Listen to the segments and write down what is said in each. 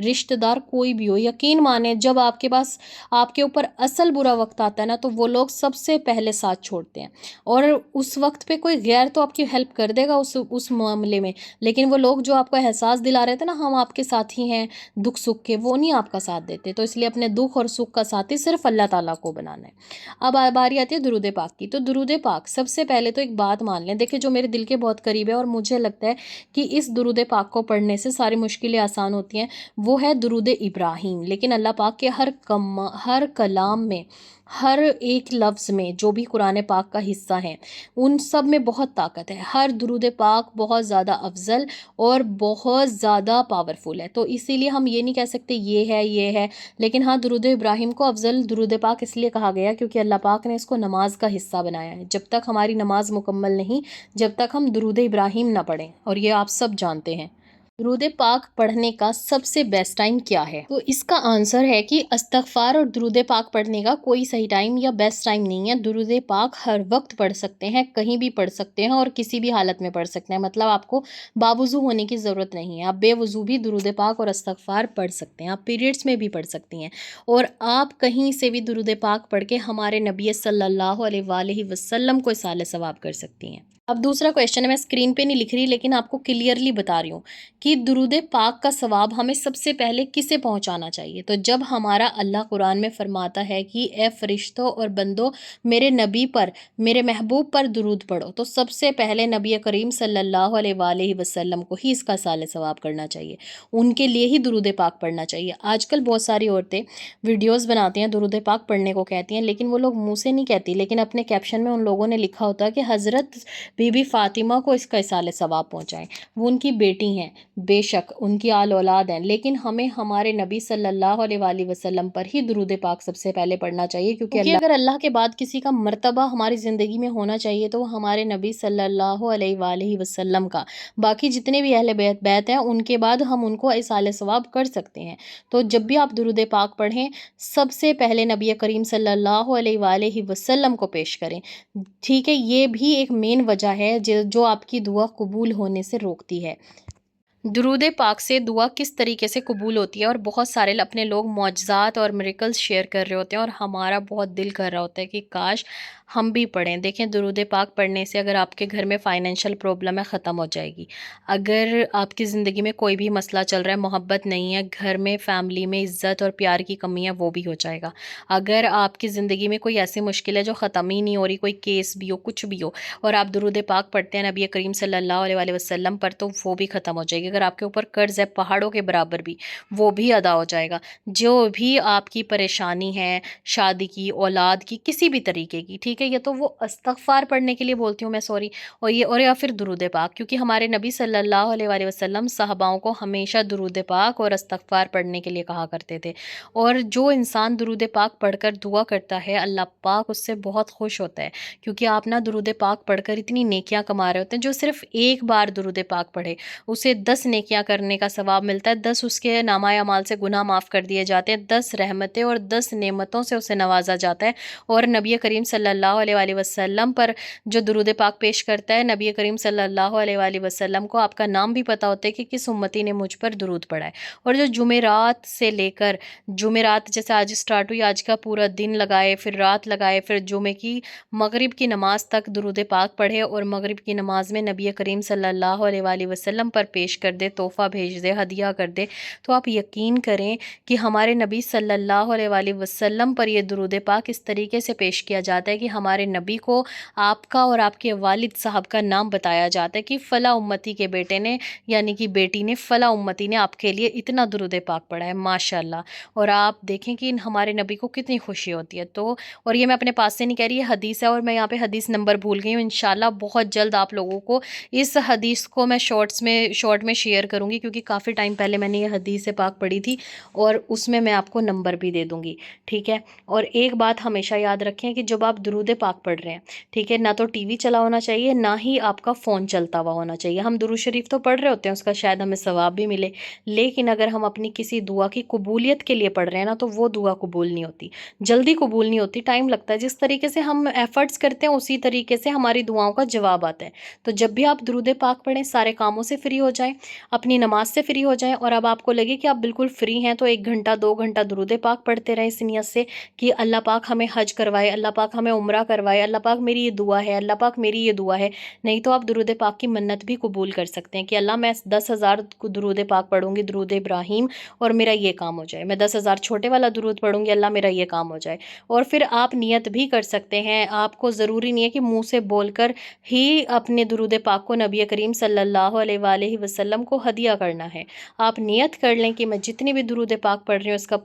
رشتہ دار کوئی بھی ہو، یقین مانے جب آپ کے پاس آپ کے اوپر اصل برا وقت آتا ہے نا تو وہ لوگ سب سے پہلے ساتھ چھوڑتے ہیں، اور اس وقت پہ کوئی غیر تو آپ کی ہیلپ کر دے گا اس معاملے میں، لیکن وہ لوگ جو آپ کو احساس دلا رہے تھے نا ہم آپ کے ساتھ ہی ہیں دکھ سکھ کے، وہ نہیں آپ کا ساتھ دیتے، تو اس لیے اپنے دکھ اور سکھ کا ساتھی صرف اللہ تعالیٰ کو بنانا ہے۔ اب باری آتی ہے درود پاک کی، تو درود پاک سب سے پہلے تو ایک بات مان لیں، دیکھیں جو میرے دل کے بہت قریب ہے اور مجھے لگتا ہے کہ اس درود پاک کو پڑھنے سے ساری مشکلیں آسان ہوتی ہیں، وہ ہے درود ابراہیم۔ لیکن اللہ پاک کے ہر کلام میں، ہر ایک لفظ میں جو بھی قرآن پاک کا حصہ ہیں ان سب میں بہت طاقت ہے، ہر درود پاک بہت زیادہ افضل اور بہت زیادہ پاورفل ہے، تو اسی لیے ہم یہ نہیں کہہ سکتے یہ ہے، لیکن ہاں درود ابراہیم کو افضل درود پاک اس لیے کہا گیا کیونکہ اللہ پاک نے اس کو نماز کا حصہ بنایا ہے، جب تک ہماری نماز مکمل نہیں جب تک ہم درود ابراہیم نہ پڑھیں، اور یہ آپ سب جانتے ہیں۔ درود پاک پڑھنے کا سب سے بیسٹ ٹائم کیا ہے؟ تو اس کا آنسر ہے کہ استغفار اور درود پاک پڑھنے کا کوئی صحیح ٹائم یا بیسٹ ٹائم نہیں ہے، درود پاک ہر وقت پڑھ سکتے ہیں، کہیں بھی پڑھ سکتے ہیں اور کسی بھی حالت میں پڑھ سکتے ہیں، مطلب آپ کو باوضو ہونے کی ضرورت نہیں ہے، آپ بے وضو بھی درود پاک اور استغفار پڑھ سکتے ہیں، آپ پیریڈز میں بھی پڑھ سکتی ہیں، اور آپ کہیں سے بھی درود پاک پڑھ کے ہمارے نبی صلی اللہ علیہ وآلہ وسلم کو اصالِ ثواب کر سکتی ہیں۔ اب دوسرا کویشچن ہے، میں اسکرین پہ نہیں لکھ رہی لیکن آپ کو کلیئرلی بتا رہی ہوں کہ درود پاک کا ثواب ہمیں سب سے پہلے کسے پہنچانا چاہیے؟ تو جب ہمارا اللہ قرآن میں فرماتا ہے کہ اے فرشتوں اور بندوں میرے نبی پر، میرے محبوب پر درود پڑھو، تو سب سے پہلے نبی کریم صلی اللہ علیہ وآلہ وسلم کو ہی اس کا اصالِ ثواب کرنا چاہیے، ان کے لیے ہی درود پاک پڑھنا چاہیے۔ آج کل بہت ساری عورتیں ویڈیوز بناتی ہیں، درود پاک پڑھنے کو کہتی ہیں، لیکن وہ لوگ منہ سے نہیں کہتی، لیکن اپنے کیپشن میں ان لوگوں نے لکھا ہوتا ہے کہ حضرت بی بی فاطمہ کو اس کا اصالِ ثواب پہنچائیں، وہ ان کی بیٹی ہیں، بے شک ان کی آل اولاد ہیں، لیکن ہمیں ہمارے نبی صلی اللہ علیہ وآلہ وسلم پر ہی درود پاک سب سے پہلے پڑھنا چاہیے، کیونکہ اگر اللہ کے بعد کسی کا مرتبہ ہماری زندگی میں ہونا چاہیے تو وہ ہمارے نبی صلی اللہ علیہ وآلہ وسلم کا، باقی جتنے بھی اہل بیت ہیں ان کے بعد ہم ان کو اصالِ ثواب کر سکتے ہیں۔ تو جب بھی آپ درود پاک پڑھیں سب سے پہلے نبی کریم صلی اللہ علیہ وآلہ وسلم کو پیش کریں، ٹھیک ہے؟ یہ بھی ایک مین وجہ ہے جو آپ کی دعا قبول ہونے سے روکتی ہے۔ درود پاک سے دعا کس طریقے سے قبول ہوتی ہے، اور بہت سارے اپنے لوگ معجزات اور میریکلز شیئر کر رہے ہوتے ہیں اور ہمارا بہت دل کر رہا ہوتا ہے کہ کاش ہم بھی پڑھیں۔ دیکھیں درود پاک پڑھنے سے اگر آپ کے گھر میں فائنینشیل پرابلم ہے ختم ہو جائے گی، اگر آپ کی زندگی میں کوئی بھی مسئلہ چل رہا ہے، محبت نہیں ہے گھر میں، فیملی میں عزت اور پیار کی کمی ہے، وہ بھی ہو جائے گا، اگر آپ کی زندگی میں کوئی ایسی مشکل ہے جو ختم ہی نہیں ہو رہی، کوئی کیس بھی ہو کچھ بھی ہو اور آپ درود پاک پڑھتے ہیں نبی کریم صلی اللہ علیہ وآلہ وسلم پر، تو وہ بھی ختم ہو جائے گی، اگر آپ کے اوپر قرض ہے پہاڑوں کے برابر بھی وہ بھی ادا ہو جائے گا، جو بھی آپ کی پریشانی ہے شادی کی، اولاد کی، کسی بھی طریقے کی، ٹھیک ہے؟ یہ تو وہ استغفار پڑھنے کے لیے بولتی ہوں میں، سوری، اور یا پھر درود پاک، کیونکہ ہمارے نبی صلی اللہ علیہ وآلہ وسلم صحاباؤں کو ہمیشہ درود پاک اور استغفار پڑھنے کے لیے کہا کرتے تھے، اور جو انسان درود پاک پڑھ کر دعا کرتا ہے اللہ پاک اس سے بہت خوش ہوتا ہے، کیونکہ آپ نا درود پاک پڑھ کر اتنی نیکیاں کما رہے ہوتے ہیں، جو صرف ایک بار درود پاک پڑھے اسے 10 نیکیاں کرنے کا ثواب ملتا ہے، 10 اس کے نامہ اعمال سے گناہ معاف کر دیے جاتے ہیں، 10 رحمتیں اور 10 نعمتوں سے اسے نوازا جاتا ہے، اور نبی کریم صلی اللہ علیہ وآلہ وسلم پر جو درود پاک پیش کرتا ہے، نبی کریم صلی اللہ علیہ وآلہ وسلم کو آپ کا نام بھی پتہ ہوتا ہے کہ کس امتی نے مجھ پر درود پڑھا ہے، اور جو جمعرات سے لے کر جمعرات جیسے آج سٹارٹ ہوئی، آج کا پورا دن لگائے، پھر رات لگائے، پھر جمعے کی مغرب کی نماز تک درود پاک پڑھے، اور مغرب کی نماز میں نبی کریم صلی اللہ علیہ وآلہ وسلم پر پیش کر دے، تحفہ بھیج دے، ہدیہ کر دے، تو آپ یقین کریں کہ ہمارے نبی صلی اللہ علیہ وآلہ وسلم پر یہ درود پاک اس طریقے سے پیش کیا جاتا ہے کہ ہمارے نبی کو آپ کا اور آپ کے والد صاحب کا نام بتایا جاتا ہے کہ فلاں امتی کے بیٹے نے یعنی کہ بیٹی نے، فلاں امتی نے آپ کے لیے اتنا درود پاک پڑھا ہے، ماشاءاللہ، اور آپ دیکھیں کہ ہمارے نبی کو کتنی خوشی ہوتی ہے۔ تو اور یہ میں اپنے پاس سے نہیں کہہ رہی، یہ حدیث ہے، اور میں یہاں پہ حدیث نمبر بھول گئی ہوں، انشاءاللہ بہت جلد آپ لوگوں کو اس حدیث کو میں شارٹ میں شیئر کروں گی، کیونکہ کافی ٹائم پہلے میں نے یہ حدیث پاک پڑھی تھی، اور اس میں آپ کو نمبر بھی دے دوں گی، ٹھیک ہے؟ اور ایک بات ہمیشہ یاد رکھیں کہ جب آپ درود پاک پڑھ رہے ہیں، ٹھیک ہے، نہ تو ٹی وی چلا ہونا چاہیے، نہ ہی آپ کا فون چلتا ہوا ہونا چاہیے۔ ہم درود شریف تو پڑھ رہے ہوتے ہیں، اس کا شاید ہمیں ثواب بھی ملے، لیکن اگر ہم اپنی کسی دعا کی قبولیت کے لیے پڑھ رہے ہیں نا تو وہ دعا قبول نہیں ہوتی، جلدی قبول نہیں ہوتی، ٹائم لگتا ہے، جس طریقے سے ہم ایفرٹس کرتے ہیں اسی طریقے سے ہماری دعاؤں کا جواب آتا ہے۔ تو جب بھی آپ درود پاک پڑھیں سارے کاموں سے فری ہو جائیں، اپنی نماز سے فری ہو جائیں اور اب آپ کو لگے کہ آپ بالکل فری ہیں تو 1 گھنٹہ 2 گھنٹہ درود پاک پڑھتے رہیں اس نیت سے کہ اللہ پاک ہمیں حج کروائے، اللہ پاک ہمیں عمرہ کروائے، اللہ پاک میری یہ دعا ہے، اللہ پاک میری یہ دعا ہے۔ نہیں تو آپ درود پاک کی منت بھی قبول کر سکتے ہیں کہ اللہ میں 10,000 درود پاک پڑھوں گی، درود ابراہیم، اور میرا یہ کام ہو جائے۔ میں 10,000 چھوٹے والا درود پڑھوں گی، اللہ میرا یہ کام ہو جائے۔ اور پھر آپ نیت بھی کر سکتے ہیں، آپ کو ضروری نہیں ہے کہ منہ سے بول کر ہی اپنے درود پاک کو نبی کریم صلی اللہ علیہ وآلہ وسلم کو ہدیہ کرنا ہے۔ آپ نیت کر لیں کہ میں جتنی بھی درود پاک پڑھ رہی ہوں اس کا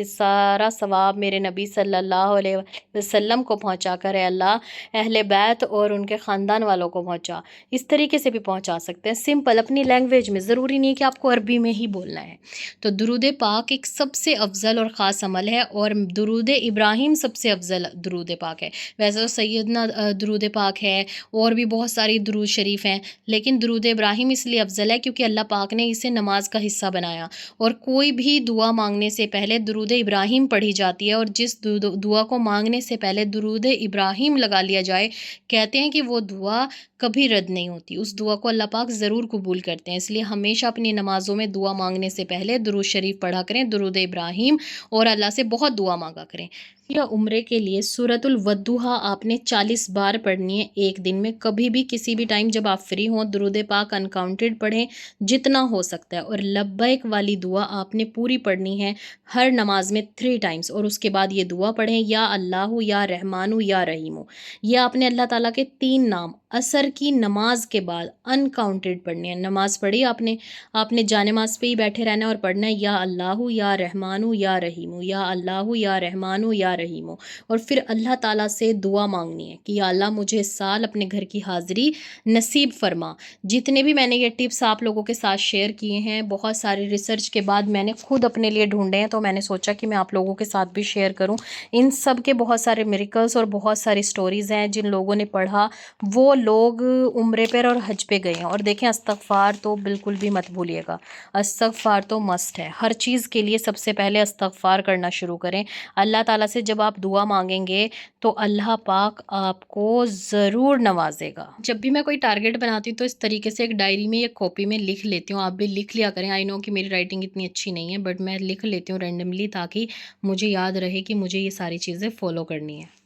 سارا ثواب میرے نبی صلی اللہ علیہ وسلم کو پہنچا کر ہے اللہ، اہل بیت اور ان کے خاندان والوں کو پہنچا۔ اس طریقے سے بھی پہنچا سکتے ہیں، سمپل اپنی لینگویج میں، ضروری نہیں کہ آپ کو عربی میں ہی بولنا ہے۔ تو درود پاک ایک سب سے افضل اور خاص عمل ہے، اور درود ابراہیم سب سے افضل درود پاک ہے۔ ویسے تو سیدنا درود پاک ہے اور بھی بہت ساری درود شریف ہیں، لیکن درود ابراہیم اس لیے افضل ہے کیونکہ اللہ پاک نے اسے نماز کا حصہ بنایا، اور کوئی بھی دعا مانگنے سے پہلے درود ابراہیم پڑھی جاتی ہے، اور جس دعا کو مانگنے سے پہلے درود ابراہیم لگا لیا جائے، کہتے ہیں کہ وہ دعا کبھی رد نہیں ہوتی، اس دعا کو اللہ پاک ضرور قبول کرتے ہیں۔ اس لیے ہمیشہ اپنی نمازوں میں دعا مانگنے سے پہلے درود شریف پڑھا کریں، درود ابراہیم، اور اللہ سے بہت دعا مانگا کریں۔ یا عمرے کے لیے سورۃ الودحا آپ نے 40 بار پڑھنی ہے ایک دن میں، کبھی بھی کسی بھی ٹائم جب آپ فری ہوں درود پاک انکاؤنٹڈ پڑھیں جتنا ہو سکتا ہے، اور لبیک والی دعا آپ نے پوری پڑھنی ہے ہر نماز میں 3 ٹائمز، اور اس کے بعد یہ دعا پڑھیں، یا اللہ یا رحمان یا رحیم۔ یہ آپ نے اللہ تعالیٰ کے 3 نام عصر کی نماز کے بعد انکاؤنٹڈ پڑھنے ہیں۔ نماز پڑھی آپ نے جانماز پہ ہی بیٹھے رہنا ہے اور پڑھنا ہے یا اللہ یا رحمان یا رحیم، یا اللہ یا رحمان یا رحیم، اور پھر اللہ تعالیٰ سے دعا مانگنی ہے کہ یا اللہ مجھے اس سال اپنے گھر کی حاضری نصیب فرما۔ جتنے بھی میں نے یہ ٹپس آپ لوگوں کے ساتھ شیئر کیے ہیں، بہت ساری ریسرچ کے بعد میں نے خود اپنے لیے ڈھونڈے ہیں، تو میں نے سوچا کہ میں آپ لوگوں کے ساتھ بھی شیئر کروں۔ ان سب کے بہت سارے میریکلز اور بہت ساری سٹوریز ہیں، جن لوگوں نے پڑھا وہ لوگ عمرے پر اور حج پہ گئے ہیں۔ اور دیکھیں استغفار تو بالکل بھی مت بھولیے گا، استغفار تو مسٹ ہے، ہر چیز کے لیے سب سے پہلے استغفار کرنا شروع کریں۔ اللہ تعالیٰ سے جب آپ دعا مانگیں گے تو اللہ پاک آپ کو ضرور نوازے گا۔ جب بھی میں کوئی ٹارگٹ بناتی ہوں تو اس طریقے سے ایک ڈائری میں یا کاپی میں لکھ لیتی ہوں، آپ بھی لکھ لیا کریں۔ آئی نو کہ میری رائٹنگ اتنی اچھی نہیں ہے، بٹ میں لکھ لیتی ہوں رینڈملی تاکہ مجھے یاد رہے کہ مجھے یہ ساری چیزیں فالو کرنی ہے۔